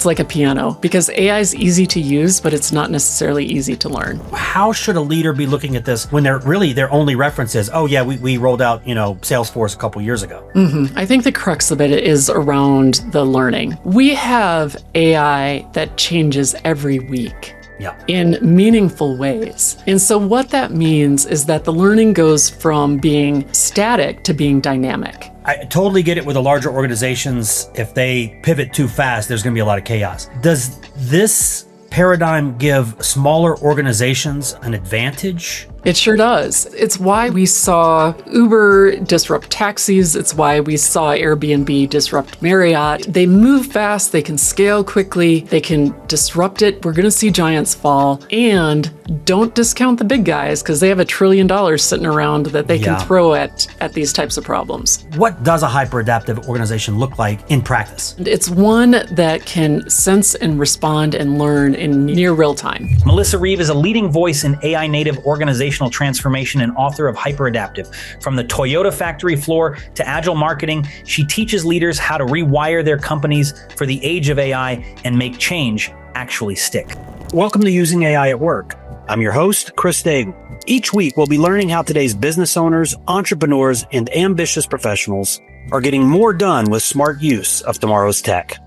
it's like a piano because AI is easy to use, but it's not necessarily easy to learn. How should a leader be looking at this when their only reference is, oh yeah, we rolled out, Salesforce a couple years ago? I think the crux of it is around the learning. We have AI that changes every week. Yeah. In meaningful ways. And so what that means is that the learning goes from being static to being dynamic. I totally get it with the larger organizations. If they pivot too fast, there's going to be a lot of chaos. Does this paradigm give smaller organizations an advantage? It sure does. It's why we saw Uber disrupt taxis. It's why we saw Airbnb disrupt Marriott. They move fast, they can scale quickly, they can disrupt it. We're going to see giants fall. And don't discount the big guys because they have $1 trillion sitting around that they can throw at these types of problems. What does a hyper-adaptive organization look like in practice? It's one that can sense and respond and learn in near real time. Melissa Reeve is a leading voice in AI native organizational transformation and author of Hyperadaptive. From the Toyota factory floor to agile marketing, she teaches leaders how to rewire their companies for the age of AI and make change actually stick. Welcome to Using AI at Work. I'm your host, Chris Daigle. Each week, we'll be learning how today's business owners, entrepreneurs, and ambitious professionals are getting more done with smart use of tomorrow's tech.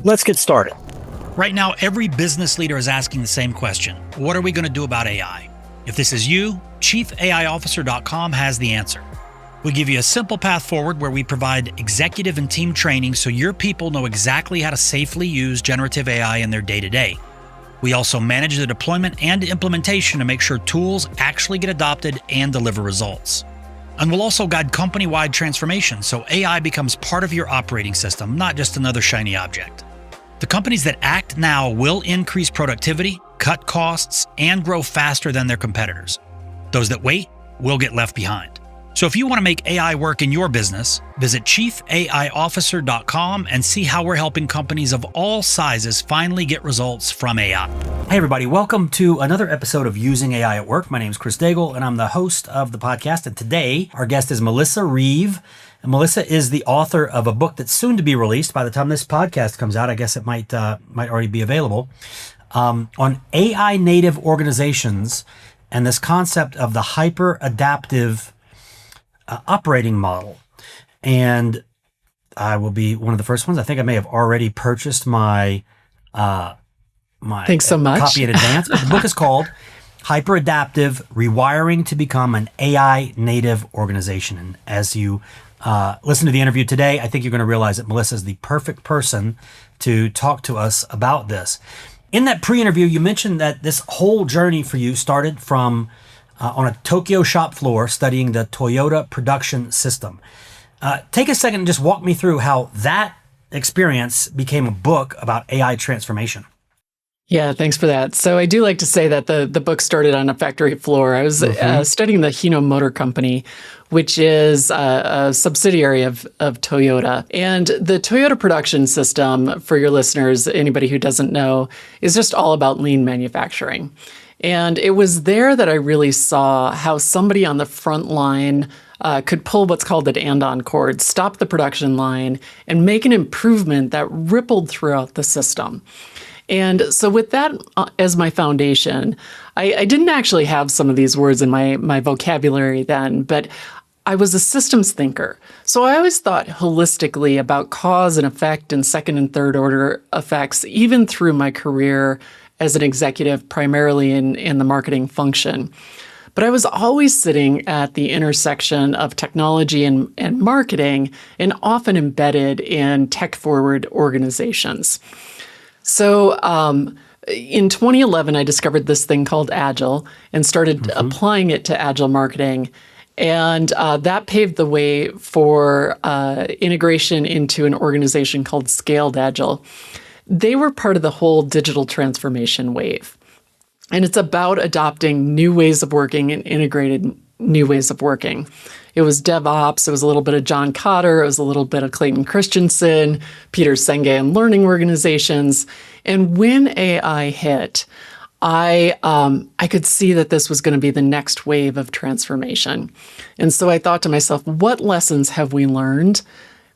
Let's get started. Right now, every business leader is asking the same question. What are we going to do about AI? If this is you, ChiefAIOfficer.com has the answer. We give you a simple path forward where we provide executive and team training so your people know exactly how to safely use generative AI in their day-to-day. We also manage the deployment and implementation to make sure tools actually get adopted and deliver results. And we'll also guide company-wide transformation so AI becomes part of your operating system, not just another shiny object. The companies that act now will increase productivity, cut costs, and grow faster than their competitors. Those that wait will get left behind. So if you want to make AI work in your business, visit ChiefAIOfficer.com and see how we're helping companies of all sizes finally get results from AI. Hey everybody, welcome to another episode of Using AI at Work. My name is Chris Daigle and I'm the host of the podcast. And today our guest is Melissa Reeve. And Melissa is the author of a book that's soon to be released. By the time this podcast comes out, I guess it might already be available, on AI native organizations and this concept of the hyper-adaptive operating model. And I will be one of the first ones. I think I may have already purchased my Thanks so much. Copy in advance. But the book is called Hyperadaptive: Rewiring to Become an AI Native Organization. And as you listen to the interview today, I think you're going to realize that Melissa is the perfect person to talk to us about this. In that pre-interview, you mentioned that this whole journey for you started from on a Tokyo shop floor studying the Toyota production system. Take a second and just walk me through how that experience became a book about AI transformation. Yeah, thanks for that. So I do like to say that the book started on a factory floor. I was studying the Hino Motor Company, which is a subsidiary of Toyota. And the Toyota production system, for your listeners, anybody who doesn't know, is just all about lean manufacturing. And it was there that I really saw how somebody on the front line could pull what's called an andon cord, stop the production line, and make an improvement that rippled throughout the system. And so with that as my foundation, I didn't actually have some of these words in my vocabulary then, but I was a systems thinker. So I always thought holistically about cause and effect and second and third order effects, even through my career as an executive, primarily in the marketing function. But I was always sitting at the intersection of technology and marketing, and often embedded in tech-forward organizations. So in 2011, I discovered this thing called Agile and started applying it to Agile marketing. And that paved the way for integration into an organization called Scaled Agile. They were part of the whole digital transformation wave. And it's about adopting new ways of working and integrated new ways of working. It was DevOps, it was a little bit of John Kotter, it was a little bit of Clayton Christensen, Peter Senge and learning organizations. And when AI hit, I could see that this was going to be the next wave of transformation. And so I thought to myself, what lessons have we learned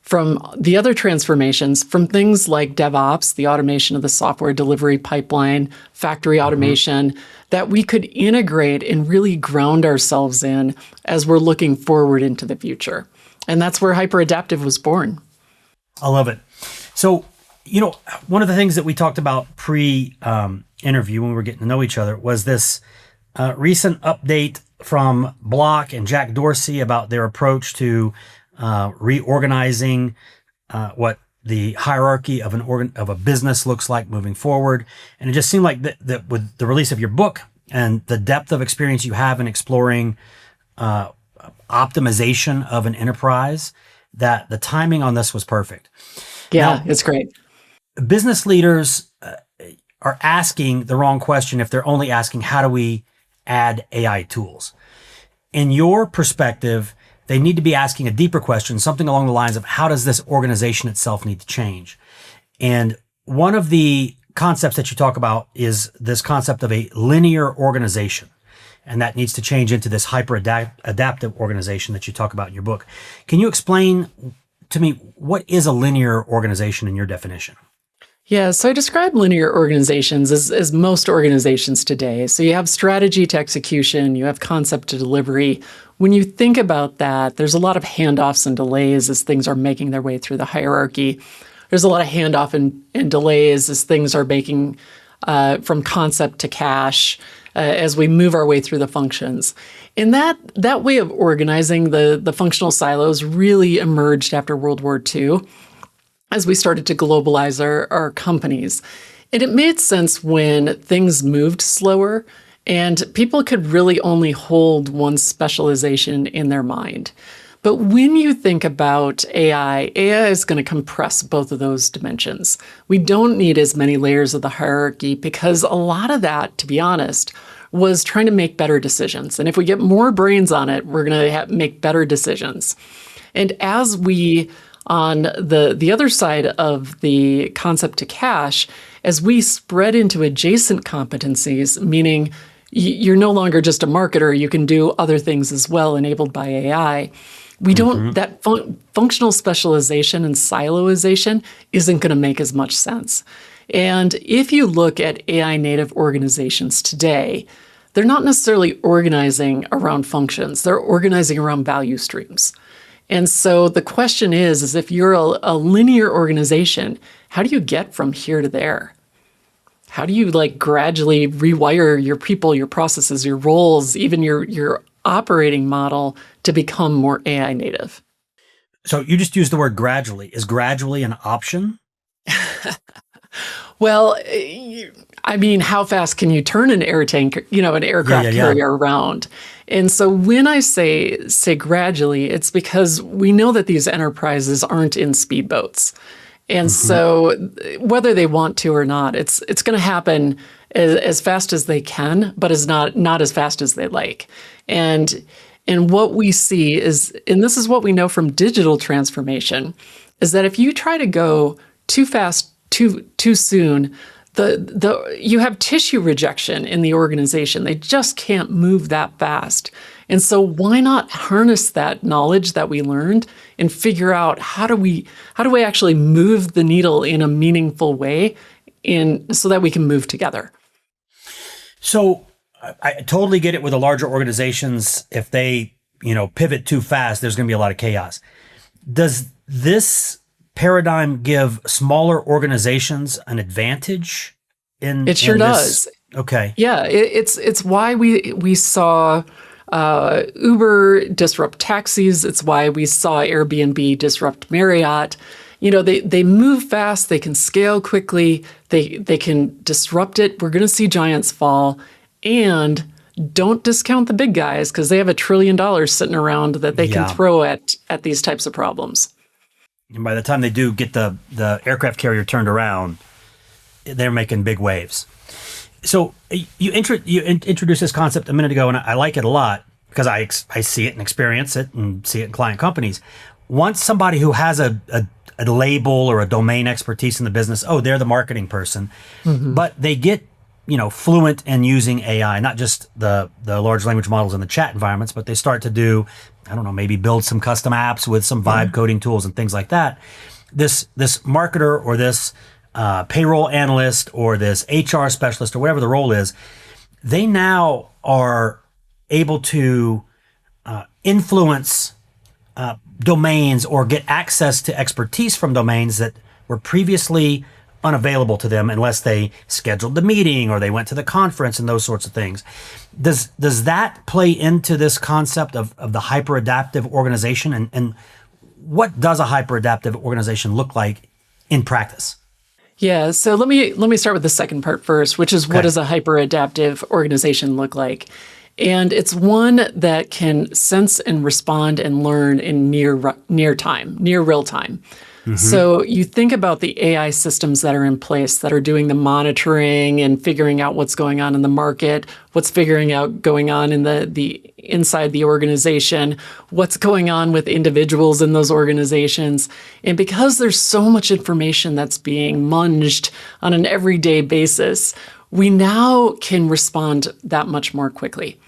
from the other transformations, from things like DevOps, the automation of the software delivery pipeline, factory automation, that we could integrate and really ground ourselves in as we're looking forward into the future. And that's where Hyperadaptive was born. I love it. So, one of the things that we talked about pre-interview when we were getting to know each other was this recent update from Block and Jack Dorsey about their approach to reorganizing what the hierarchy of a business looks like moving forward. And it just seemed like that with the release of your book and the depth of experience you have in exploring optimization of an enterprise, that the timing on this was perfect. Yeah, Now, it's great. business leaders are asking the wrong question if they're only asking, how do we add AI tools? In your perspective, they need to be asking a deeper question, something along the lines of, how does this organization itself need to change? And one of the concepts that you talk about is this concept of a linear organization. And that needs to change into this hyper-adaptive organization that you talk about in your book. Can you explain to me, what is a linear organization in your definition? Yeah, so I describe linear organizations as most organizations today. So you have strategy to execution, you have concept to delivery. When you think about that, there's a lot of handoffs and delays as things are making their way through the hierarchy. There's a lot of handoff and delays as things are making from concept to cash as we move our way through the functions. And that way of organizing the functional silos really emerged after World War II as we started to globalize our companies. And it made sense when things moved slower and people could really only hold one specialization in their mind. But when you think about AI is going to compress both of those dimensions. We don't need as many layers of the hierarchy because a lot of that, to be honest, was trying to make better decisions. And if we get more brains on it, we're going to make better decisions. And as we, on the other side of the concept to cash, as we spread into adjacent competencies, meaning you're no longer just a marketer, you can do other things as well enabled by AI. We don't, that functional specialization and siloization isn't going to make as much sense. And if you look at AI native organizations today, they're not necessarily organizing around functions, they're organizing around value streams. And so the question is if you're a linear organization, how do you get from here to there? How do you gradually rewire your people, your processes, your roles, even your operating model to become more AI native? So you just used the word gradually. Is gradually an option? Well, I mean, how fast can you turn an aircraft carrier around? And so when I say gradually, it's because we know that these enterprises aren't in speedboats. And so whether they want to or not, it's going to happen as fast as they can, but is not as fast as they like. And what we see is, and this is what we know from digital transformation, is that if you try to go too fast, too soon, you have tissue rejection in the organization. They just can't move that fast. And so why not harness that knowledge that we learned and figure out how do we actually move the needle in a meaningful way so that we can move together? So I totally get it with the larger organizations. If they, pivot too fast, there's going to be a lot of chaos. Does this paradigm give smaller organizations an advantage It sure does. Okay. Yeah, it's why we saw Uber disrupt taxis. It's why we saw Airbnb disrupt Marriott. They move fast. They can scale quickly. They can disrupt it. We're going to see giants fall. And don't discount the big guys because they have $1 trillion sitting around that they can throw at these types of problems. And by the time they do get the aircraft carrier turned around, they're making big waves. So you introduced this concept a minute ago, and I like it a lot because I see it and experience it and see it in client companies. Once somebody who has a label or a domain expertise in the business, they're the marketing person, but they get fluent in using AI, not just the large language models in the chat environments, but they start to do, I don't know, maybe build some custom apps with some vibe coding tools and things like that. This marketer or this payroll analyst or this HR specialist or whatever the role is, they now are able to influence domains or get access to expertise from domains that were previously unavailable to them unless they scheduled the meeting or they went to the conference and those sorts of things. Does that play into this concept of the hyperadaptive organization? And what does a hyperadaptive organization look like in practice? Yeah, so let me start with the second part first, which is what does a hyperadaptive organization look like? And it's one that can sense and respond and learn in near real time. So you think about the AI systems that are in place that are doing the monitoring and figuring out what's going on in the market, what's going on in the inside the organization, what's going on with individuals in those organizations. And because there's so much information that's being munged on an everyday basis, we now can respond that much more quickly.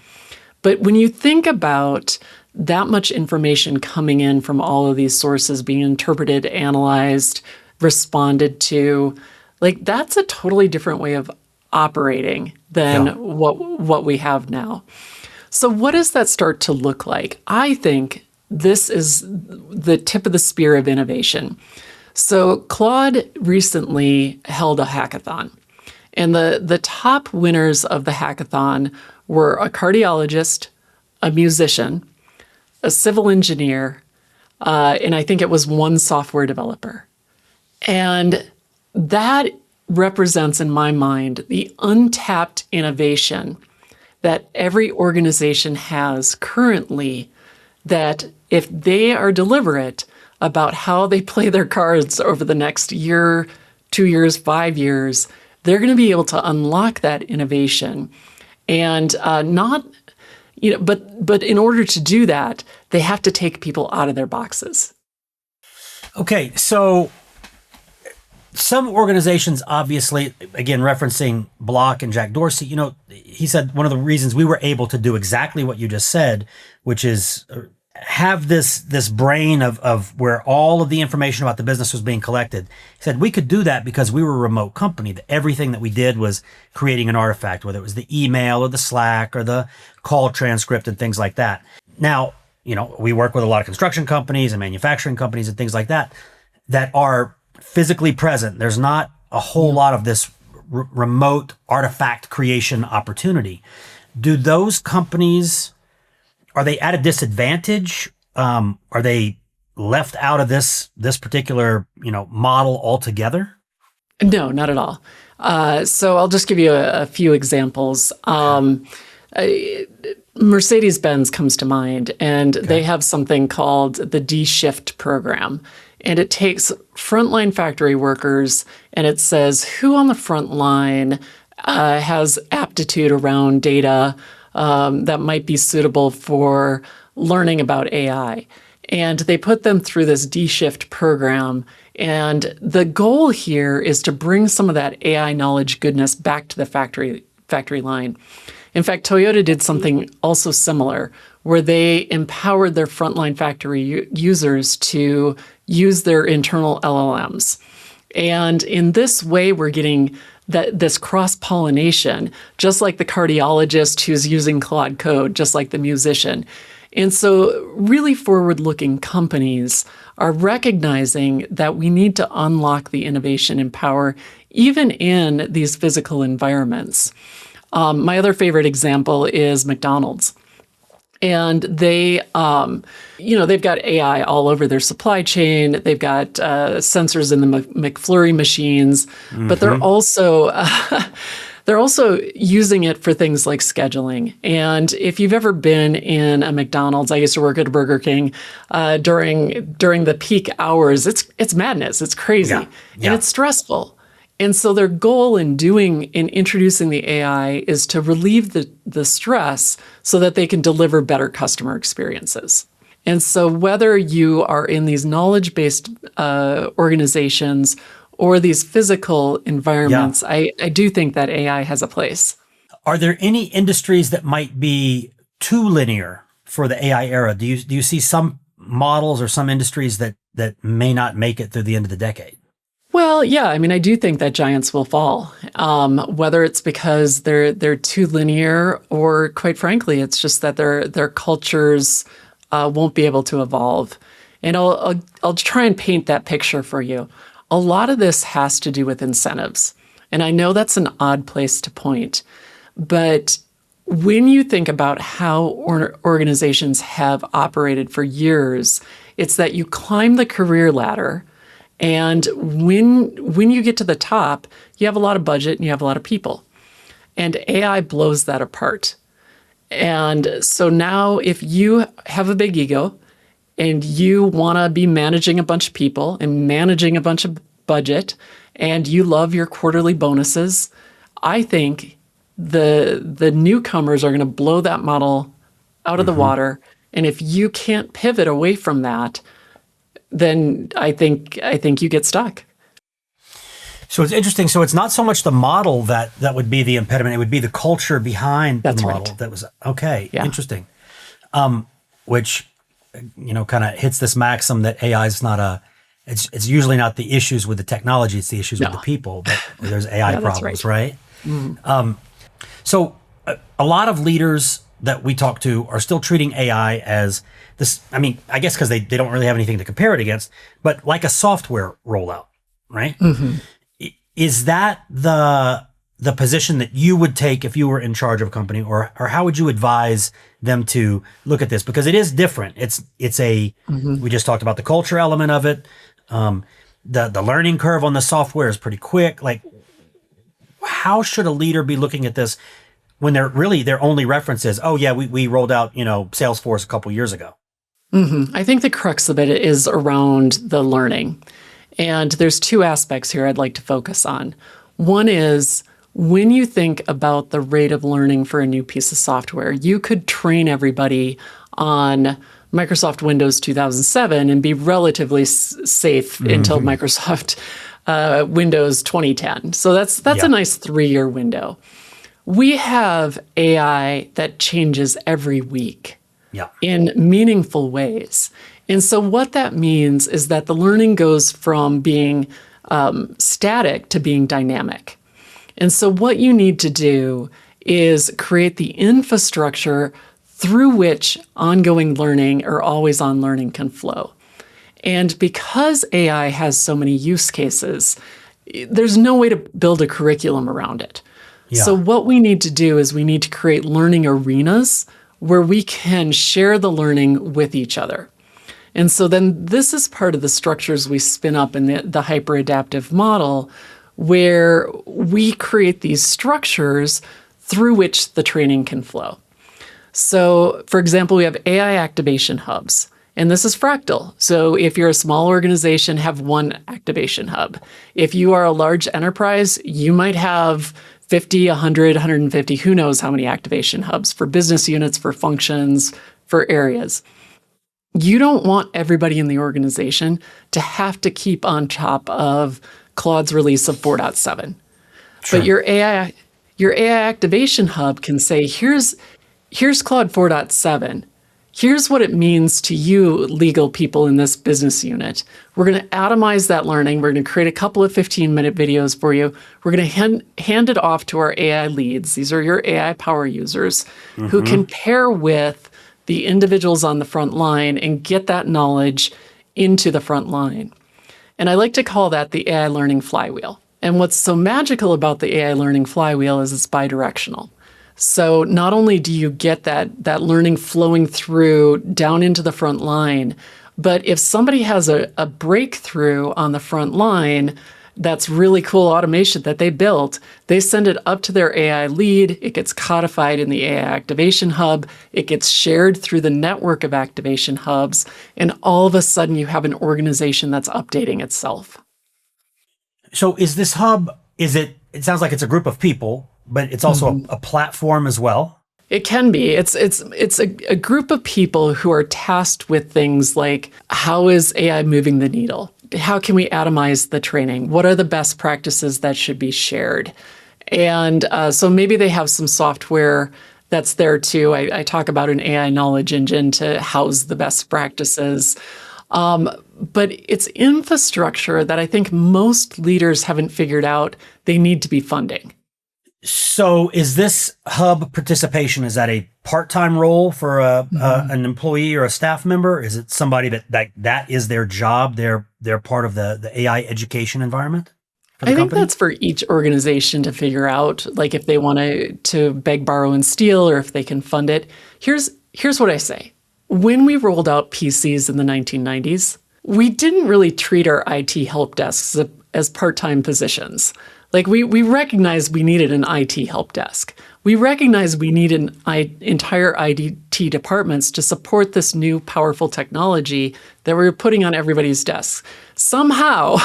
But when you think about that much information coming in from all of these sources being interpreted, analyzed, responded to, like that's a totally different way of operating than what we have now. So what does that start to look like? I think this is the tip of the spear of innovation. So Claude recently held a hackathon, and the top winners of the hackathon were a cardiologist, a musician, a civil engineer, and I think it was one software developer. And that represents, in my mind, the untapped innovation that every organization has currently, that if they are deliberate about how they play their cards over the next year, 2 years, 5 years, they're going to be able to unlock that innovation. And but in order to do that, they have to take people out of their boxes. Okay, so some organizations, obviously, again, referencing Block and Jack Dorsey, he said one of the reasons we were able to do exactly what you just said, which is have this brain of where all of the information about the business was being collected. He said we could do that because we were a remote company, that everything that we did was creating an artifact, whether it was the email or the Slack or the call transcript and things like that. Now, we work with a lot of construction companies and manufacturing companies and things like that are physically present. There's not a whole lot of this remote artifact creation opportunity. Do those companies, are they at a disadvantage? Are they left out of this particular model altogether? No, not at all. So I'll just give you a few examples. Mercedes-Benz comes to mind, and they have something called the D-Shift program. And it takes frontline factory workers and it says who on the front line has aptitude around data that might be suitable for learning about AI. And they put them through this D-Shift program. And the goal here is to bring some of that AI knowledge goodness back to the factory line. In fact, Toyota did something also similar, where they empowered their frontline factory users to use their internal LLMs. And in this way, we're getting this cross-pollination, just like the cardiologist who's using Claude Code, just like the musician. And so really forward-looking companies are recognizing that we need to unlock the innovation and power even in these physical environments. My other favorite example is McDonald's. And they, they've got AI all over their supply chain. They've got sensors in the McFlurry machines, but they're also using it for things like scheduling. And if you've ever been in a McDonald's, I used to work at Burger King during the peak hours. It's madness. It's crazy, and it's stressful. And so their goal in introducing the AI is to relieve the stress so that they can deliver better customer experiences. And so whether you are in these knowledge-based organizations or these physical environments, I do think that AI has a place. Are there any industries that might be too linear for the AI era? Do you see some models or some industries that may not make it through the end of the decade? Well, yeah, I mean, I do think that giants will fall, whether it's because they're too linear, or quite frankly, it's just that their cultures won't be able to evolve. And I'll try and paint that picture for you. A lot of this has to do with incentives. And I know that's an odd place to point, but when you think about how organizations have operated for years, it's that you climb the career ladder, and when you get to the top, you have a lot of budget and you have a lot of people. And AI blows that apart. And so now if you have a big ego and you want to be managing a bunch of people and managing a bunch of budget, and you love your quarterly bonuses, I think the newcomers are going to blow that model out of the water. And if you can't pivot away from that, then I think you get stuck. So it's interesting. So it's not so much the model that would be the impediment. It would be the culture behind the model. Right. That was okay. Yeah. Interesting. Which, kind of hits this maxim that AI is not it's usually not the issues with the technology. It's the issues with the people. But there's AI Yeah, that's problems, right? So a lot of leaders that we talk to are still treating AI as this. I mean, I guess because they don't really have anything to compare it against, but like a software rollout, right? Is that the position that you would take if you were in charge of a company, or how would you advise them to look at this? Because it is different. We just talked about the culture element of it. The learning curve on the software is pretty quick. Like, how should a leader be looking at this when their only reference is, oh yeah, we rolled out, Salesforce a couple years ago? I think the crux of it is around the learning. And there's two aspects here I'd like to focus on. One is, when you think about the rate of learning for a new piece of software, you could train everybody on Microsoft Windows 2007 and be relatively safe until Microsoft Windows 2010. So that's a nice 3-year window. We have AI that changes every week in meaningful ways. And so what that means is that the learning goes from being static to being dynamic. And so what you need to do is create the infrastructure through which ongoing learning or always-on learning can flow. And because AI has so many use cases, there's no way to build a curriculum around it. Yeah. So what we need to do is we need to create learning arenas where we can share the learning with each other. And so then this is part of the structures we spin up in the hyperadaptive model, where we create these structures through which the training can flow. So, for example, we have AI activation hubs, and this is fractal. So if you're a small organization, have one activation hub. If you are a large enterprise, you might have 50, 100, 150, who knows how many activation hubs for business units, for functions, for areas. You don't want everybody in the organization to have to keep on top of Claude's release of 4.7. Sure. But your AI activation hub can say, here's Claude 4.7. Here's what it means to you, legal people in this business unit. We're going to atomize that learning. We're going to create a couple of 15-minute videos for you. We're going to hand it off to our AI leads. These are your AI power users who can pair with the individuals on the front line and get that knowledge into the front line. And I like to call that the AI learning flywheel. And what's so magical about the AI learning flywheel is it's bidirectional. So not only do you get that learning flowing through down into the front line, but if somebody has a breakthrough on the front line, that's really cool automation that they built, they send it up to their AI lead, it gets codified in the AI activation hub, it gets shared through the network of activation hubs, and all of a sudden you have an organization that's updating itself. So is this hub, it sounds like it's a group of people, but it's also a platform as well? It can be. It's a group of people who are tasked with things like, how is AI moving the needle? how can we atomize the training? What are the best practices that should be shared? And so maybe they have some software that's there too. I talk about an AI knowledge engine to house the best practices. But it's infrastructure that I think most leaders haven't figured out they need to be funding. So is this hub participation, is that a part-time role for an employee or a staff member? Is it somebody that is their job? They're part of the AI education environment? I think that's for each organization to figure out, like if they want to beg, borrow, and steal, or if they can fund it. Here's what I say. When we rolled out PCs in the 1990s, we didn't really treat our IT help desks as part-time positions. Like we recognized we needed an IT help desk. We recognized we needed entire IT departments to support this new powerful technology that we were putting on everybody's desks. Somehow,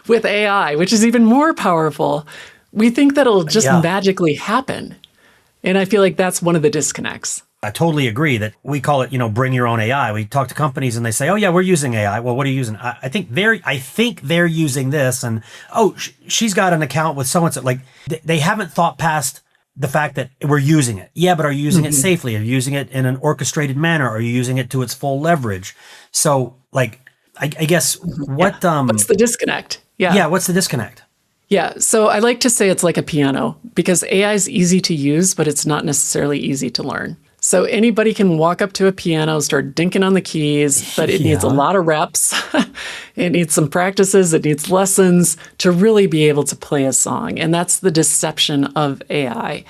with AI, which is even more powerful, we think that it'll just magically happen. And I feel like that's one of the disconnects. I totally agree that we call it, bring your own AI. We talk to companies and they say, "Oh yeah, we're using AI." Well, what are you using? I think they're using this, and she's got an account with so and so. Like they haven't thought past the fact that we're using it. Yeah, but are you using it safely? Are you using it in an orchestrated manner? Are you using it to its full leverage? So, like, I guess what what's the disconnect? Yeah, what's the disconnect? Yeah, so I like to say it's like a piano because AI is easy to use, but it's not necessarily easy to learn. So anybody can walk up to a piano, start dinking on the keys, but it needs a lot of reps. It needs some practices. It needs lessons to really be able to play a song. And that's the deception of AI.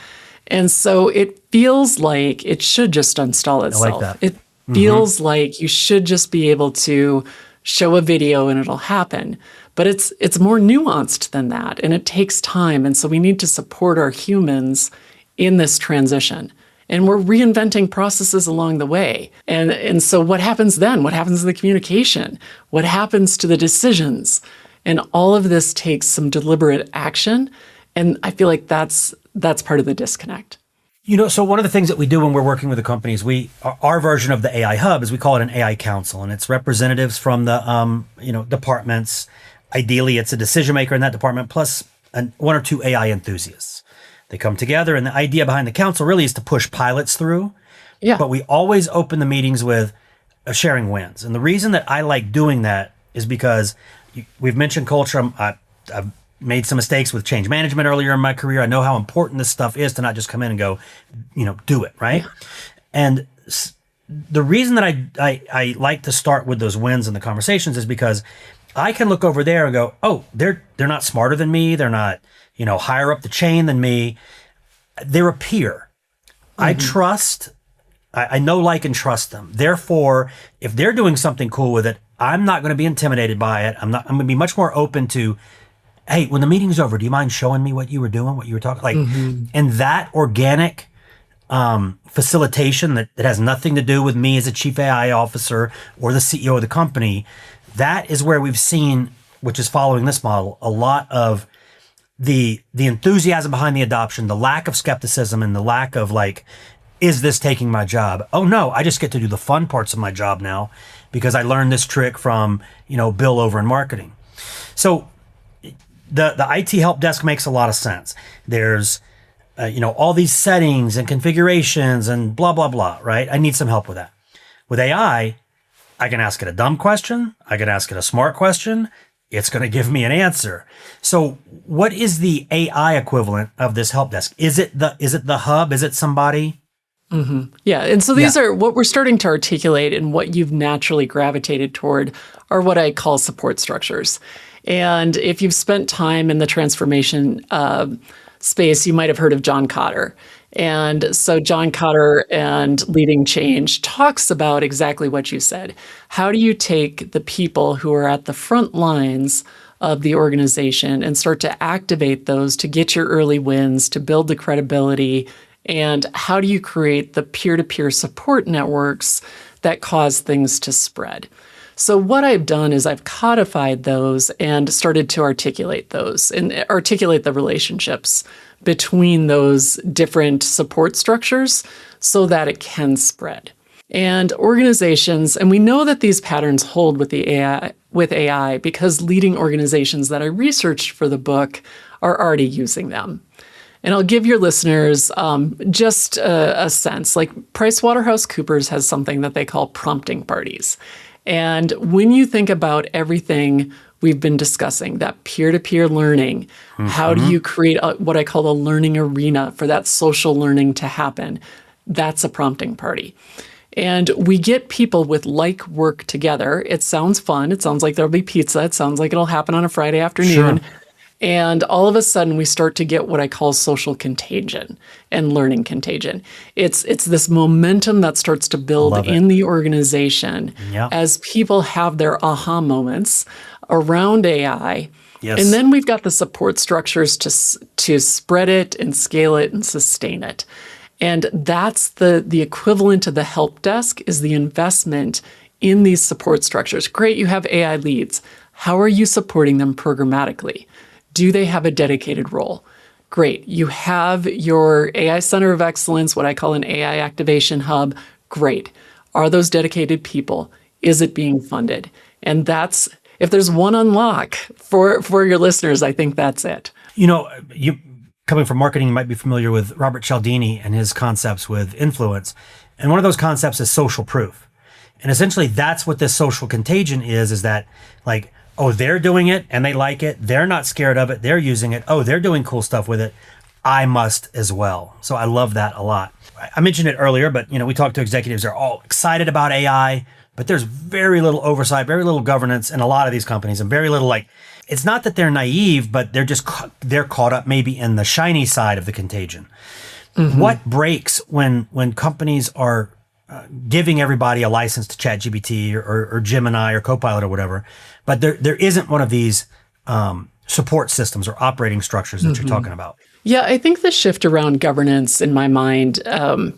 And so it feels like it should just install itself. I like that. It feels like you should just be able to show a video and it'll happen. But it's more nuanced than that, and it takes time. And so we need to support our humans in this transition. And we're reinventing processes along the way. And so what happens then? What happens to the communication? What happens to the decisions? And all of this takes some deliberate action. And I feel like that's part of the disconnect. So one of the things that we do when we're working with the companies, our version of the AI hub is we call it an AI council, and it's representatives from the departments. Ideally, it's a decision maker in that department plus one or two AI enthusiasts. They come together, and the idea behind the council really is to push pilots through. Yeah. But we always open the meetings with sharing wins. And the reason that I like doing that is because we've mentioned culture. I've made some mistakes with change management earlier in my career. I know how important this stuff is to not just come in and go, do it, right? Yeah. And the reason that I like to start with those wins in the conversations is because I can look over there and go, oh, they're not smarter than me. They're not, higher up the chain than me. They're a peer. I trust, I know, like, and trust them. Therefore, if they're doing something cool with it, I'm not going to be intimidated by it. I'm going to be much more open to, hey, when the meeting's over, do you mind showing me what you were doing, what you were talking? Like, and that organic facilitation that has nothing to do with me as a chief AI officer or the CEO of the company, that is where we've seen, which is following this model, a lot of the enthusiasm behind the adoption, the lack of skepticism, and the lack of like, is this taking my job? Oh no, I just get to do the fun parts of my job now because I learned this trick from, Bill over in marketing. So the IT help desk makes a lot of sense. There's, all these settings and configurations and blah, blah, blah, right? I need some help with that. With AI, I can ask it a dumb question. I can ask it a smart question. It's going to give me an answer. So what is the AI equivalent of this help desk? Is it the hub? Is it somebody? Yeah. And so these are what we're starting to articulate, and what you've naturally gravitated toward are what I call support structures. And if you've spent time in the transformation space, you might have heard of John Kotter. And so John Kotter and Leading Change talks about exactly what you said. How do you take the people who are at the front lines of the organization and start to activate those to get your early wins, to build the credibility? And how do you create the peer-to-peer support networks that cause things to spread? So what I've done is I've codified those and started to articulate those and articulate the relationships between those different support structures so that it can spread. And organizations, and we know that these patterns hold with the AI because leading organizations that I researched for the book are already using them. And I'll give your listeners just a sense. Like PricewaterhouseCoopers has something that they call prompting parties. And when you think about everything we've been discussing, that peer-to-peer learning, how do you create what I call a learning arena for that social learning to happen? That's a prompting party. And we get people with like work together. It sounds fun. It sounds like there'll be pizza. It sounds like it'll happen on a Friday afternoon. Sure. And all of a sudden, we start to get what I call social contagion and learning contagion. It's this momentum that starts to build in the organization as people have their aha moments around AI. Yes. And then we've got the support structures to spread it and scale it and sustain it. And that's the equivalent of the help desk is the investment in these support structures. Great, you have AI leads. How are you supporting them programmatically? Do they have a dedicated role? Great, you have your AI Center of Excellence, what I call an AI Activation Hub. Great. Are those dedicated people? Is it being funded? And that's, if there's one unlock for your listeners, I think that's it. You know, coming from marketing, you might be familiar with Robert Cialdini and his concepts with influence. And one of those concepts is social proof. And essentially that's what this social contagion is that like, oh, they're doing it and they like it. They're not scared of it. They're using it. Oh, they're doing cool stuff with it. I must as well. So I love that a lot. I mentioned it earlier, but we talked to executives. They're all excited about AI, but there's very little oversight, very little governance in a lot of these companies, and very little it's not that they're naive, but they're caught up maybe in the shiny side of the contagion. What breaks when companies are giving everybody a license to ChatGPT or Gemini or Copilot or whatever, but there isn't one of these support systems or operating structures that you're talking about? Yeah, I think the shift around governance in my mind,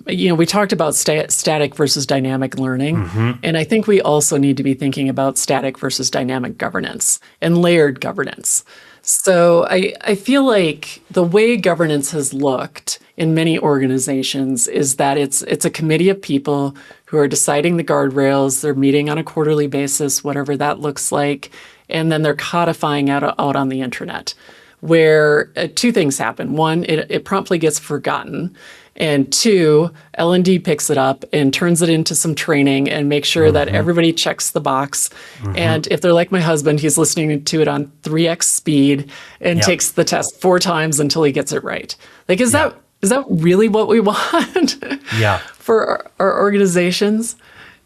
we talked about static versus dynamic learning. And I think we also need to be thinking about static versus dynamic governance and layered governance. So I feel like the way governance has looked in many organizations is that it's a committee of people who are deciding the guardrails. They're meeting on a quarterly basis, whatever that looks like, and then they're codifying out on the internet, where two things happen. One, it promptly gets forgotten. And two, L&D picks it up and turns it into some training and makes sure that everybody checks the box. And if they're like my husband, he's listening to it on 3x speed and takes the test 4 times until he gets it right. Like, is that really what we want for our organizations?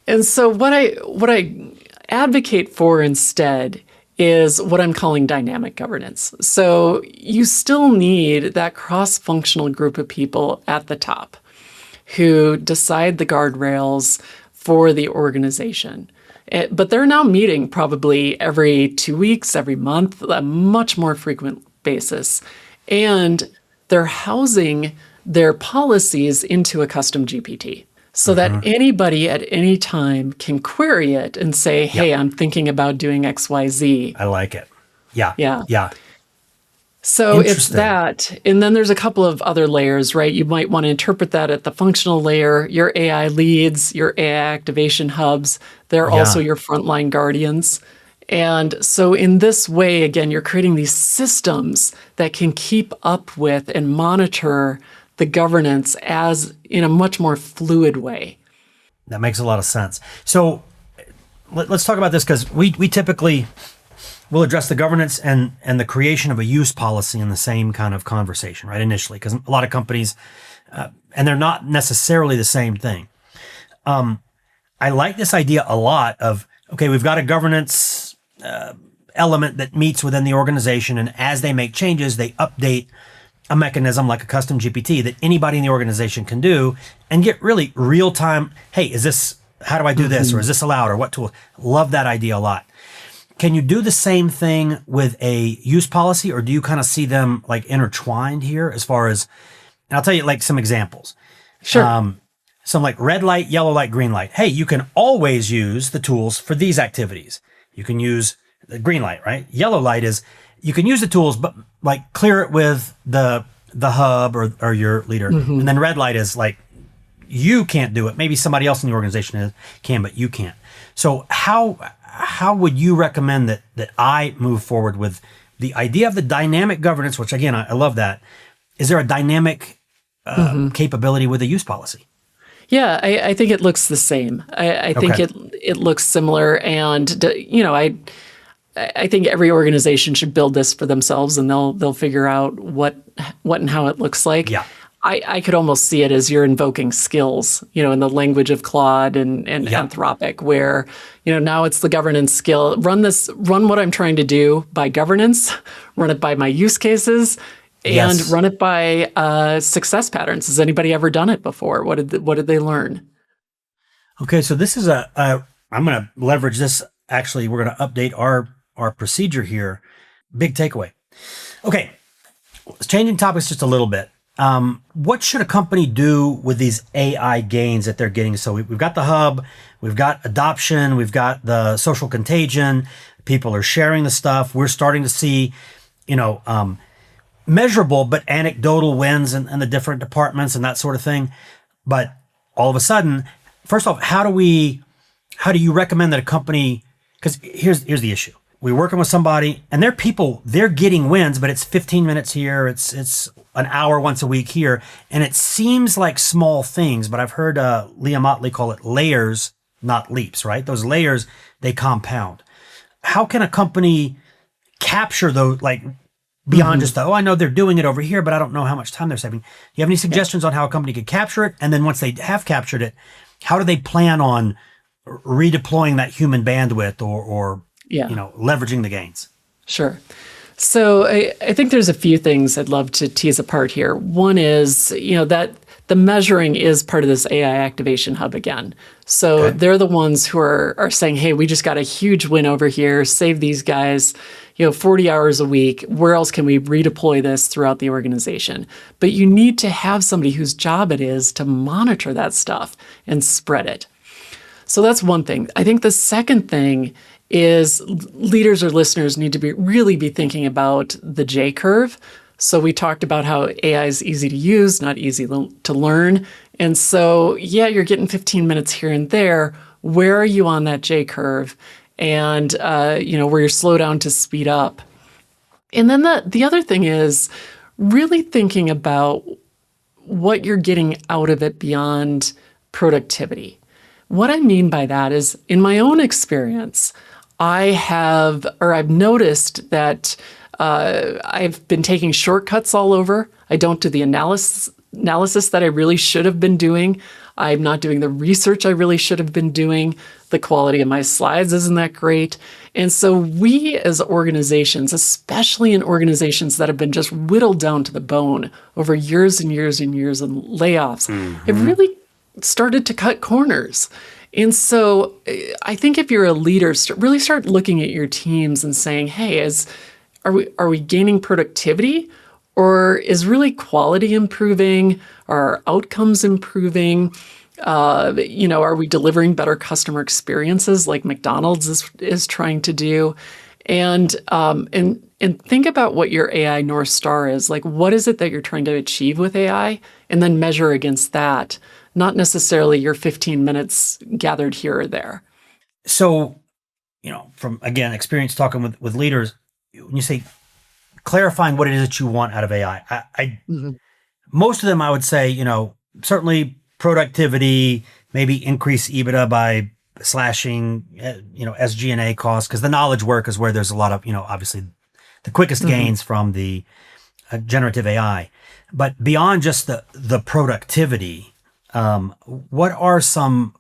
And so what I advocate for instead is what I'm calling dynamic governance. So you still need that cross-functional group of people at the top who decide the guardrails for the organization. But they're now meeting probably every 2 weeks, every month, a much more frequent basis. And they're housing their policies into a custom GPT so that anybody at any time can query it and say, hey, I'm thinking about doing XYZ. I like it. Yeah. So it's that. And then there's a couple of other layers, right? You might want to interpret that at the functional layer. Your AI leads, your AI activation hubs, they're also your frontline guardians. And so in this way, again, you're creating these systems that can keep up with and monitor the governance as in a much more fluid way. That makes a lot of sense. So let's talk about this, because we typically will address the governance and the creation of a use policy in the same kind of conversation, right? Initially, because a lot of companies, and they're not necessarily the same thing. I like this idea a lot of, okay, we've got a governance element that meets within the organization, and as they make changes, they update a mechanism like a custom GPT that anybody in the organization can do and get really real time. Hey, how do I do this? Or is this allowed? Or what tool? Love that idea a lot. Can you do the same thing with a use policy, or do you kind of see them like intertwined here as far as, and I'll tell you like some examples. Sure. Some like red light, yellow light, green light. Hey, you can always use the tools for these activities. You can use the green light, right? Yellow light is, you can use the tools, but like clear it with the hub or your leader. And then red light is like, you can't do it. Maybe somebody else in the organization can, but you can't. So how would you recommend that I move forward with the idea of the dynamic governance, which again, I love that. Is there a dynamic capability with a use policy? Yeah, I think it looks the same. I think it looks similar, and I think every organization should build this for themselves, and they'll figure out what and how it looks like. Yeah. I could almost see it as you're invoking skills, in the language of Claude and Anthropic, where, now it's the governance skill. Run what I'm trying to do by governance, run it by my use cases, and run it by success patterns. Has anybody ever done it before? What did they learn? Okay, so this is I'm going to leverage this. Actually, we're going to update our procedure here. Big takeaway. Okay, changing topics just a little bit. What should a company do with these AI gains that they're getting? So we've got the hub, we've got adoption, we've got the social contagion. People are sharing the stuff. We're starting to see, measurable but anecdotal wins in the different departments and that sort of thing. But all of a sudden, first off, how do you recommend that a company? Because here's the issue. We're working with somebody and they're getting wins, but it's 15 minutes here. It's an hour once a week here. And it seems like small things, but I've heard Leah Motley call it layers, not leaps, right? Those layers, they compound. How can a company capture those, like beyond just I know they're doing it over here, but I don't know how much time they're saving. Do you have any suggestions on how a company could capture it? And then once they have captured it, how do they plan on redeploying that human bandwidth or leveraging the gains? Sure. So I think there's a few things I'd love to tease apart here. One is, that the measuring is part of this AI activation hub again. So they're the ones who are saying, hey, we just got a huge win over here, save these guys, 40 hours a week. Where else can we redeploy this throughout the organization? But you need to have somebody whose job it is to monitor that stuff and spread it. So that's one thing. I think the second thing is leaders or listeners need to really be thinking about the J curve. So we talked about how AI is easy to use, not easy to learn. And so, you're getting 15 minutes here and there. Where are you on that J curve? And, where you're slow down to speed up. And then the other thing is really thinking about what you're getting out of it beyond productivity. What I mean by that is, in my own experience, I've noticed that I've been taking shortcuts all over. I don't do the analysis that I really should have been doing. I'm not doing the research I really should have been doing. The quality of my slides isn't that great. And so we as organizations, especially in organizations that have been just whittled down to the bone over years and years and years of layoffs, have really started to cut corners. And so I think if you're a leader, really start looking at your teams and saying, hey, are we gaining productivity, or is really quality improving? Are our outcomes improving? Are we delivering better customer experiences like McDonald's is trying to do? And think about what your AI North Star is. Like, what is it that you're trying to achieve with AI? And then measure against that, not necessarily your 15 minutes gathered here or there. So, from, again, experience talking with leaders, when you say clarifying what it is that you want out of AI, most of them I would say, certainly productivity, maybe increase EBITDA by slashing, SG&A costs, because the knowledge work is where there's a lot of, obviously the quickest gains from the generative AI. But beyond just the productivity, what are some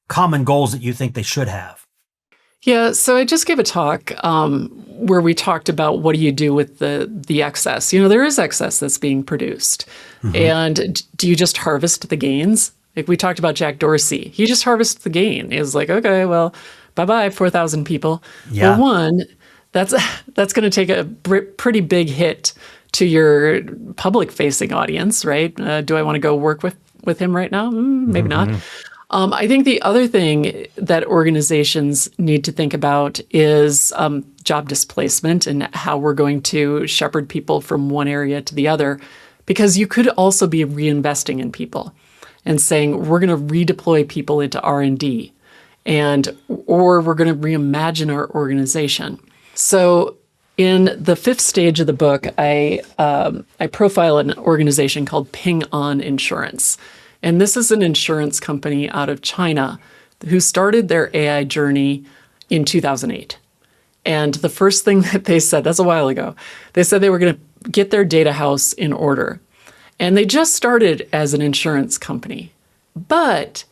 common goals that you think they should have? Yeah, so I just gave a talk where we talked about what do you do with the excess. There is excess that's being produced. And do you just harvest the gains? Like we talked about Jack Dorsey. He just harvests the gain. He was like, okay, well, bye-bye, 4,000 people. Yeah. Well, one, that's going to take a pretty big hit to your public-facing audience, right? Do I want to go work with him right now? Maybe not. I think the other thing that organizations need to think about is job displacement and how we're going to shepherd people from one area to the other, because you could also be reinvesting in people. and saying, we're going to redeploy people into R&D, or we're going to reimagine our organization. So in the fifth stage of the book, I profile an organization called Ping On Insurance. And this is an insurance company out of China who started their AI journey in 2008. And the first thing that they said, that's a while ago, they said they were going to get their data house in order. And they just started as an insurance company. But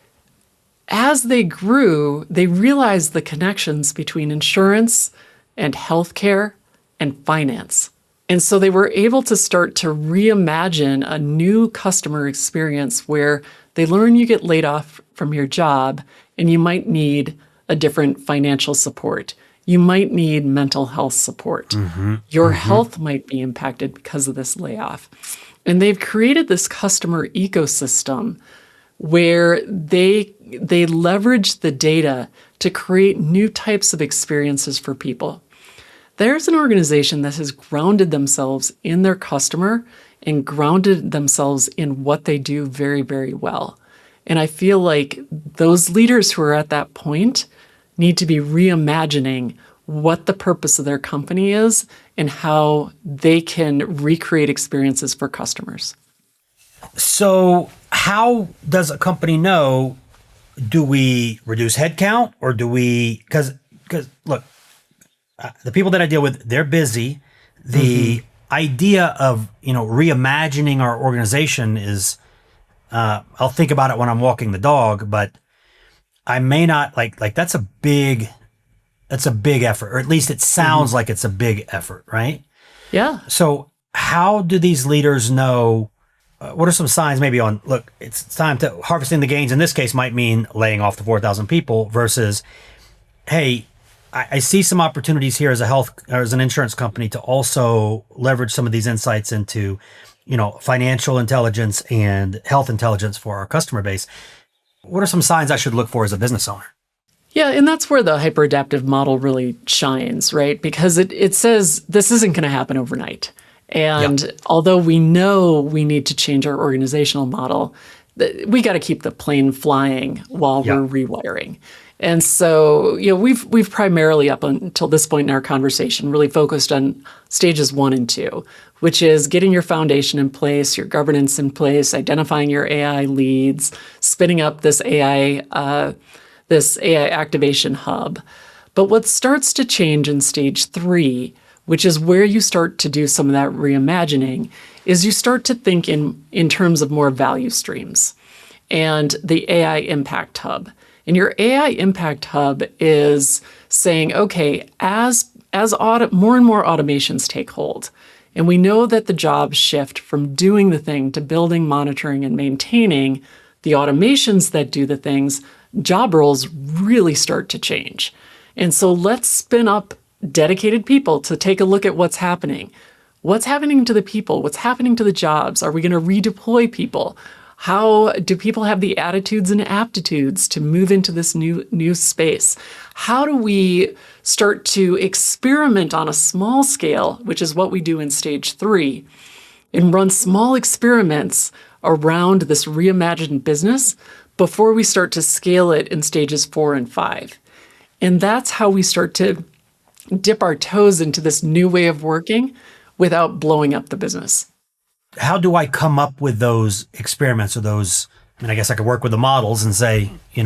as they grew, they realized the connections between insurance and healthcare and finance. And so they were able to start to reimagine a new customer experience where they learn you get laid off from your job and you might need a different financial support. You might need mental health support. Your health might be impacted because of this layoff. And they've created this customer ecosystem where they leverage the data to create new types of experiences for people. There's an organization that has grounded themselves in their customer and grounded themselves in what they do very, very well. And I feel like those leaders who are at that point need to be reimagining what the purpose of their company is and how they can recreate experiences for customers. So how does a company know, do we reduce headcount or do we, because look, the people that I deal with, they're busy. The idea of, reimagining our organization is, I'll think about it when I'm walking the dog, but I may not like that's a big effort, or at least it sounds like it's a big effort, right? Yeah. So how do these leaders know, what are some signs maybe on, look, it's time to harvesting the gains in this case might mean laying off the 4,000 people versus, hey, I see some opportunities here as an insurance company to also leverage some of these insights into, financial intelligence and health intelligence for our customer base. What are some signs I should look for as a business owner? Yeah, and that's where the hyperadaptive model really shines, right? Because it says this isn't going to happen overnight. And although we know we need to change our organizational model, we got to keep the plane flying while we're rewiring. And so, we've primarily up until this point in our conversation really focused on stages 1 and 2, which is getting your foundation in place, your governance in place, identifying your AI leads, spinning up this AI activation hub. But what starts to change in stage 3, which is where you start to do some of that reimagining, is you start to think in terms of more value streams and the AI impact hub. And your AI impact hub is saying, okay, as more and more automations take hold, and we know that the jobs shift from doing the thing to building, monitoring, and maintaining the automations that do the things, job roles really start to change. And so let's spin up dedicated people to take a look at what's happening. What's happening to the people? What's happening to the jobs? Are we going to redeploy people? How do people have the attitudes and aptitudes to move into this new space? How do we start to experiment on a small scale, which is what we do in stage 3, and run small experiments around this reimagined business before we start to scale it in stages 4 and 5? And that's how we start to dip our toes into this new way of working without blowing up the business. How do I come up with those experiments or those, I guess I could work with the models and say, give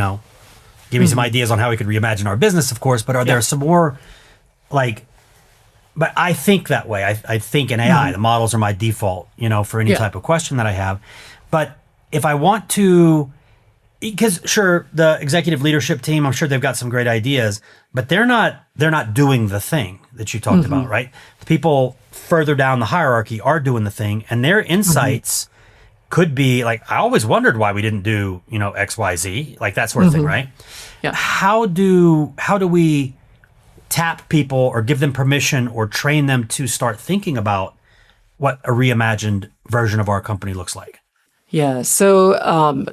me some ideas on how we could reimagine our business, of course, but are there some more but I think that way. I think in AI, the models are my default, for any type of question that I have. But if I want to, because sure, the executive leadership team, I'm sure they've got some great ideas, but they're not doing the thing that you talked about, right? The people further down the hierarchy are doing the thing, and their insights could be I always wondered why we didn't do, X, Y, Z, that sort of thing, right? Yeah. How do we tap people or give them permission or train them to start thinking about what a reimagined version of our company looks like? Yeah, so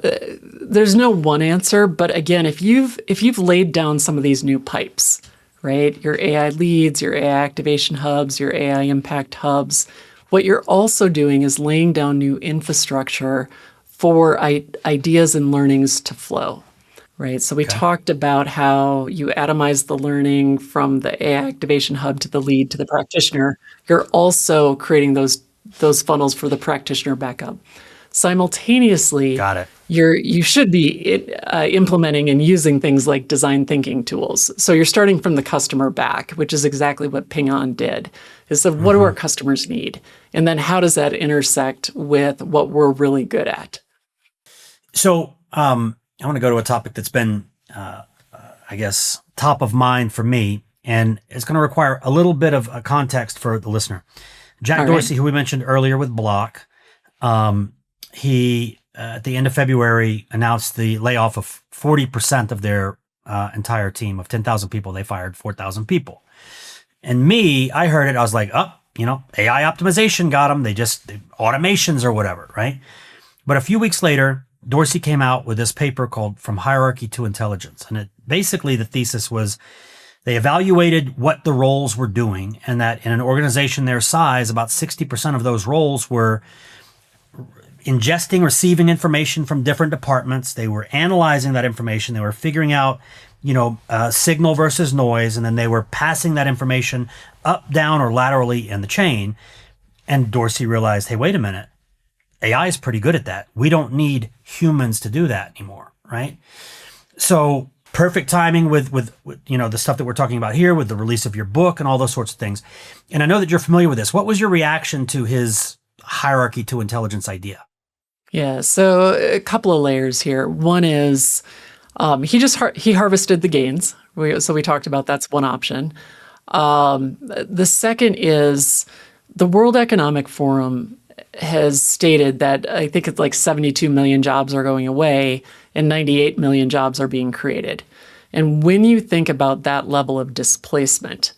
there's no one answer, but again, if you've laid down some of these new pipes, right, your AI leads, your AI activation hubs, your AI impact hubs, what you're also doing is laying down new infrastructure for ideas and learnings to flow, right? So we talked about how you atomize the learning from the AI activation hub to the lead to the practitioner. You're also creating those funnels for the practitioner back up. Simultaneously, Got it. you should be implementing and using things like design thinking tools. So you're starting from the customer back, which is exactly what Ping On did. Is that what do our customers need? And then how does that intersect with what we're really good at? So I want to go to a topic that's been, I guess, top of mind for me, and it's going to require a little bit of a context for the listener. Jack Dorsey, who we mentioned earlier with Block, he, at the end of February, announced the layoff of 40% of their entire team of 10,000 people. They fired 4,000 people. And I heard it. I was like, AI optimization got them. They automations or whatever, right? But a few weeks later, Dorsey came out with this paper called From Hierarchy to Intelligence. And basically the thesis was they evaluated what the roles were doing, and that in an organization their size, about 60% of those roles were ingesting, receiving information from different departments. They were analyzing that information. They were figuring out, signal versus noise, and then they were passing that information up, down, or laterally in the chain. And Dorsey realized, hey, wait a minute. AI is pretty good at that. We don't need humans to do that anymore, right? So perfect timing with the stuff that we're talking about here, with the release of your book and all those sorts of things. And I know that you're familiar with this. What was your reaction to his hierarchy to intelligence idea? Yeah, so a couple of layers here. One is he harvested the gains. So we talked about that's one option. The second is the World Economic Forum has stated that I think it's like 72 million jobs are going away and 98 million jobs are being created. And when you think about that level of displacement,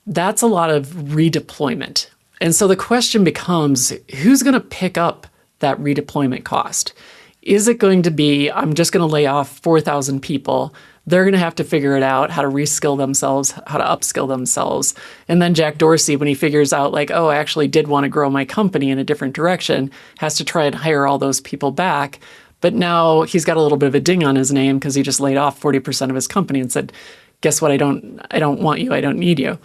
that's a lot of redeployment. And so the question becomes, who's going to pick up that redeployment cost? Is it going to be, I'm just going to lay off 4,000 people? They're going to have to figure it out, how to reskill themselves, how to upskill themselves. And then Jack Dorsey, when he figures out like, I actually did want to grow my company in a different direction, has to try and hire all those people back. But now he's got a little bit of a ding on his name because he just laid off 40% of his company and said, guess what? I don't want you. I don't need you.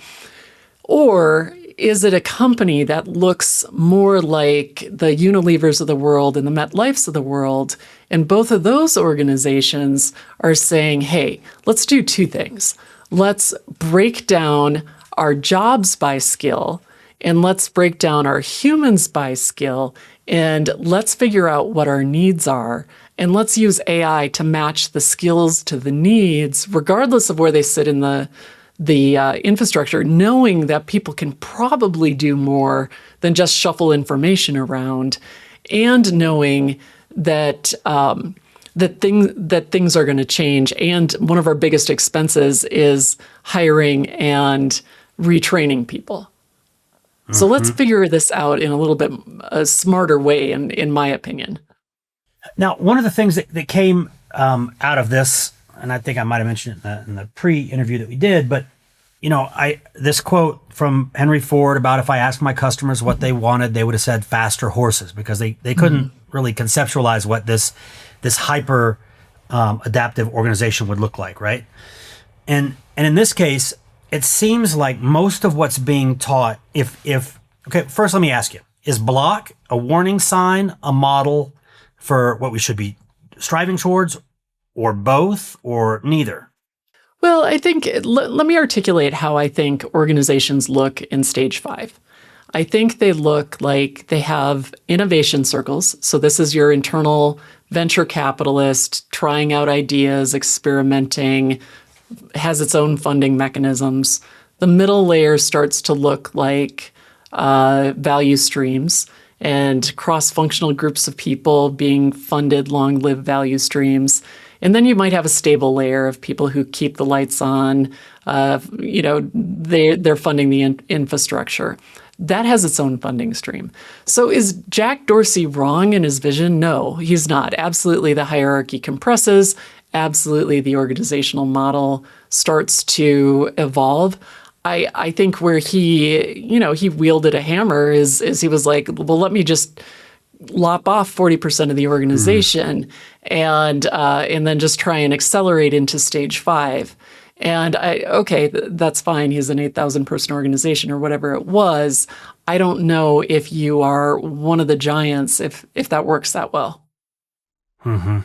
Or is it a company that looks more like the Unilevers of the world and the MetLifes of the world? And both of those organizations are saying, hey, let's do two things. Let's break down our jobs by skill, and let's break down our humans by skill, and let's figure out what our needs are. And let's use AI to match the skills to the needs, regardless of where they sit in the infrastructure, knowing that people can probably do more than just shuffle information around, and knowing that things are going to change. And one of our biggest expenses is hiring and retraining people. So let's figure this out in a little bit a smarter way, in my opinion. Now, one of the things that came out of this, and I think I might have mentioned it in the pre-interview that we did, but this quote from Henry Ford about, if I asked my customers what they wanted, they would have said faster horses, because they couldn't really conceptualize what this hyper adaptive organization would look like, right? And in this case, it seems like most of what's being taught, okay, first let me ask you, is Block a warning sign, a model for what we should be striving towards, or both, or neither? Well, I think, let me articulate how I think organizations look in stage 5. I think they look like they have innovation circles. So this is your internal venture capitalist trying out ideas, experimenting, has its own funding mechanisms. The middle layer starts to look like value streams and cross-functional groups of people being funded long-lived value streams. And then you might have a stable layer of people who keep the lights on. They're funding the infrastructure. That has its own funding stream. So is Jack Dorsey wrong in his vision? No, he's not. Absolutely, the hierarchy compresses. Absolutely, the organizational model starts to evolve. I think where he wielded a hammer is he was like, well, let me just lop off 40% of the organization and then just try and accelerate into stage 5. And that's fine. He's an 8,000 person organization or whatever it was. I don't know if you are one of the giants, if that works that well. Mm-hmm.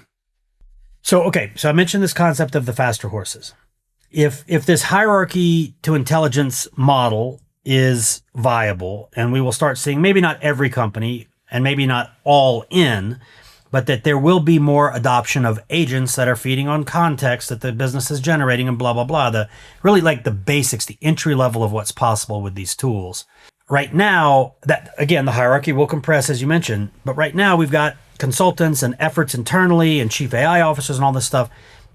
So I mentioned this concept of the faster horses. If this hierarchy to intelligence model is viable, and we will start seeing maybe not every company and maybe not all in, but that there will be more adoption of agents that are feeding on context that the business is generating and blah, blah, blah. Really like the basics, the entry level of what's possible with these tools. Right now, that again, the hierarchy will compress, as you mentioned, but right now we've got consultants and efforts internally and chief AI officers and all this stuff,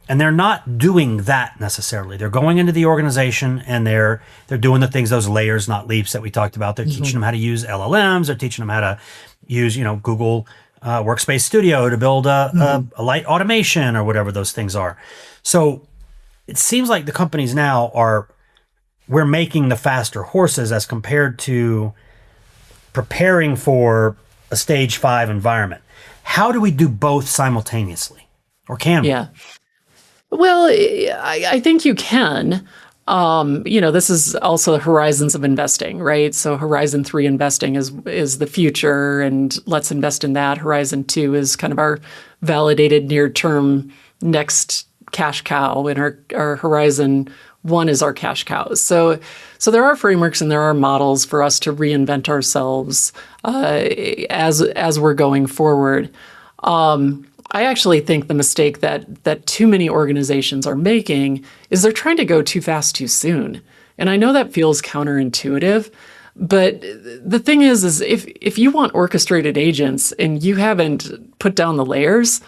and they're not doing that necessarily. They're going into the organization and they're doing the things, those layers, not leaps that we talked about. They're teaching them how to use LLMs. They're teaching them how to use, Google Workspace Studio to build a light automation or whatever those things are. So it seems like the companies now we're making the faster horses as compared to preparing for a stage 5 environment. How do we do both simultaneously? Or can we? Yeah. Well, I think you can. This is also the horizons of investing, right? So Horizon 3 investing is the future, and let's invest in that. Horizon 2 is kind of our validated near-term next cash cow, and our Horizon 1 is our cash cows. So there are frameworks and there are models for us to reinvent ourselves as we're going forward. I actually think the mistake that too many organizations are making is they're trying to go too fast too soon. And I know that feels counterintuitive, but the thing is if you want orchestrated agents and you haven't put down the layers,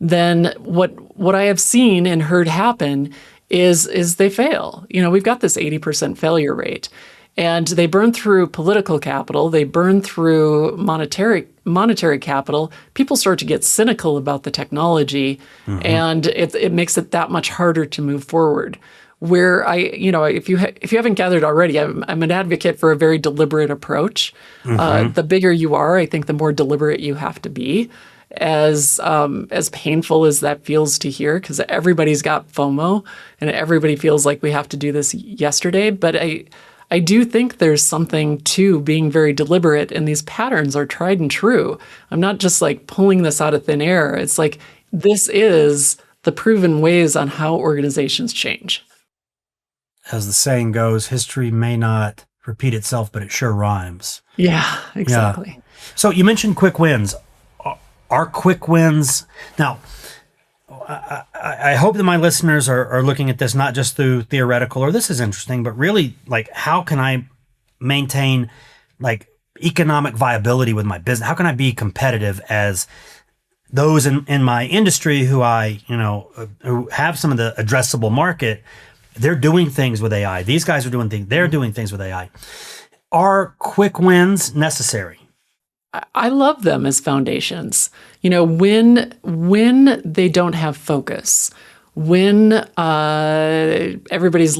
then what I have seen and heard happen is they fail. We've got this 80% failure rate. And they burn through political capital, they burn through monetary capital. People start to get cynical about the technology, and it makes it that much harder to move forward. Where if you haven't gathered already, I'm an advocate for a very deliberate approach. The bigger you are, I think the more deliberate you have to be. As painful as that feels to hear, because everybody's got FOMO and everybody feels like we have to do this yesterday. But I do think there's something to being very deliberate, and these patterns are tried and true. I'm not just like pulling this out of thin air. It's like this is the proven ways on how organizations change. As the saying goes, history may not repeat itself, but it sure rhymes. Yeah, exactly. Yeah. So you mentioned quick wins. Are quick wins now? I hope that my listeners are looking at this not just through theoretical or this is interesting, but really like how can I maintain like economic viability with my business? How can I be competitive as those in my industry who who have some of the addressable market? They're doing things with AI. These guys are doing things. They're doing things with AI. Are quick wins necessary? I love them as foundations. When they don't have focus, when everybody's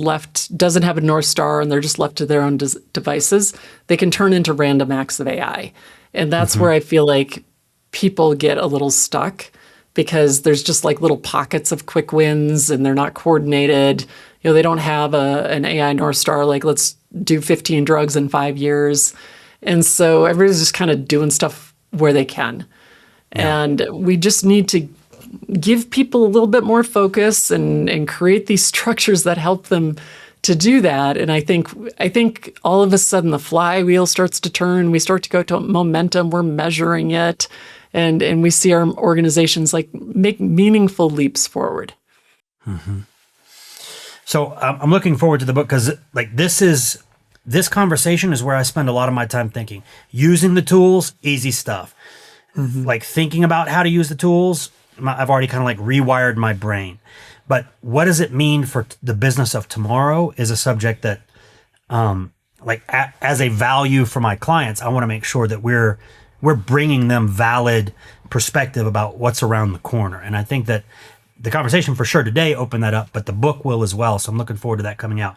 doesn't have a North Star and they're just left to their own devices, they can turn into random acts of AI. And that's where I feel like people get a little stuck because there's just like little pockets of quick wins and they're not coordinated. They don't have an AI North Star, like let's do 15 drugs in 5 years. And so everybody's just kind of doing stuff where they can. Yeah. And we just need to give people a little bit more focus and create these structures that help them to do that. And I think all of a sudden the flywheel starts to turn. We start to go to momentum. We're measuring it. And we see our organizations like make meaningful leaps forward. Mm-hmm. So I'm looking forward to the book because like this conversation is where I spend a lot of my time thinking. Using the tools, easy stuff. Like thinking about how to use the tools, I've already kind of like rewired my brain. But what does it mean for the business of tomorrow is a subject that, as a value for my clients, I want to make sure that we're bringing them valid perspective about what's around the corner. And I think that the conversation for sure today opened that up, but the book will as well. So I'm looking forward to that coming out.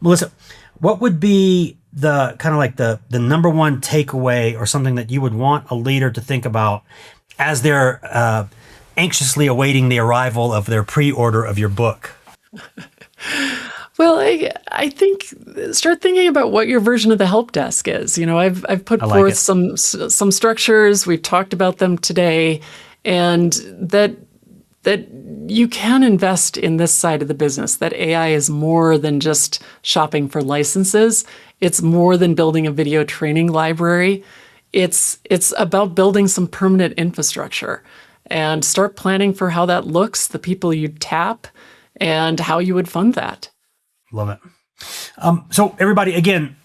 Melissa, what would be the kind of like the number one takeaway or something that you would want a leader to think about as they're anxiously awaiting the arrival of their pre-order of your book? Well, I think start thinking about what your version of the help desk is. I've put forth some structures. We've talked about them today, and that you can invest in this side of the business. That AI is more than just shopping for licenses. It's more than building a video training library. It's about building some permanent infrastructure, and start planning for how that looks, the people you tap, and how you would fund that. Love it. So everybody, again,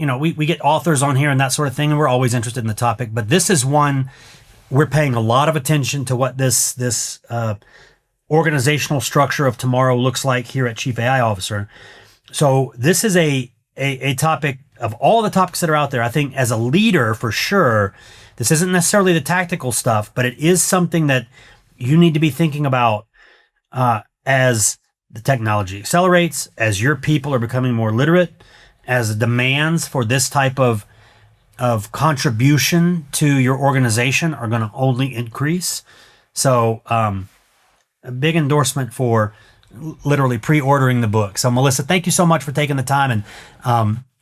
we get authors on here and that sort of thing, and we're always interested in the topic, but this is one we're paying a lot of attention to what this organizational structure of tomorrow looks like here at Chief AI Officer. So this is a topic of all the topics that are out there. I think as a leader, for sure, this isn't necessarily the tactical stuff, but it is something that you need to be thinking about as the technology accelerates, as your people are becoming more literate, as the demands for this type of contribution to your organization are going to only increase. So a big endorsement for literally pre-ordering the book. So Melissa, thank you so much for taking the time, and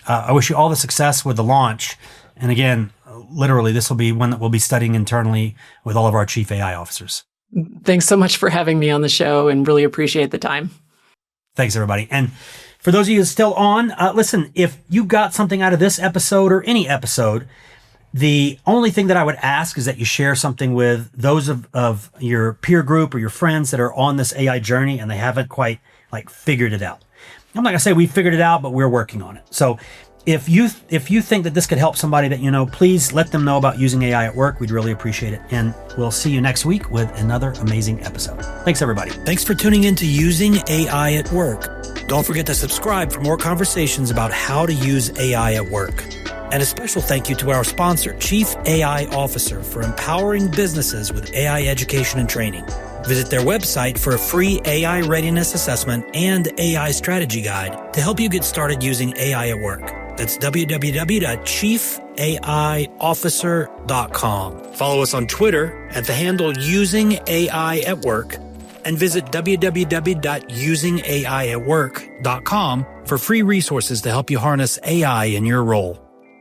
I wish you all the success with the launch. And again, literally, this will be one that we'll be studying internally with all of our Chief AI officers. Thanks so much for having me on the show, and really appreciate the time. Thanks, everybody. And for those of you still on, listen, if you got something out of this episode or any episode, the only thing that I would ask is that you share something with those of your peer group or your friends that are on this AI journey and they haven't quite figured it out. I'm not gonna say we figured it out, but we're working on it. So if you think that this could help somebody that you know, please let them know about using AI at work. We'd really appreciate it. And we'll see you next week with another amazing episode. Thanks, everybody. Thanks for tuning in to Using AI at Work. Don't forget to subscribe for more conversations about how to use AI at work. And a special thank you to our sponsor, Chief AI Officer, for empowering businesses with AI education and training. Visit their website for a free AI readiness assessment and AI strategy guide to help you get started using AI at work. That's www.chiefaiofficer.com. Follow us on Twitter at the handle Using AI at Work, and visit www.usingaiatwork.com for free resources to help you harness AI in your role.